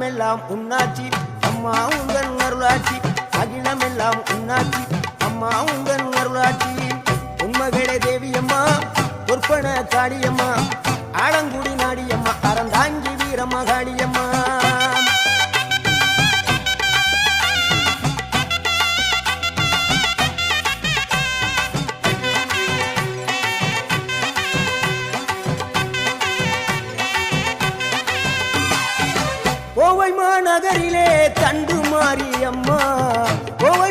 அகிலமெல்லாம் உன்னாட்சி அம்மா உந்தன் அருளாட்சி அகிலமெல்லாம் உன்னாட்சி அம்மா உந்தன் அருளாட்சி உண்மகளே தேவியம்மா பொற்பன காளியம்மா ஆலங்குடி நாடியம்மா அறந்தாங்கி வீரம்மா காளியம்மா கோவை மாநகரிலே தண்டு மாரியம்மா கோவை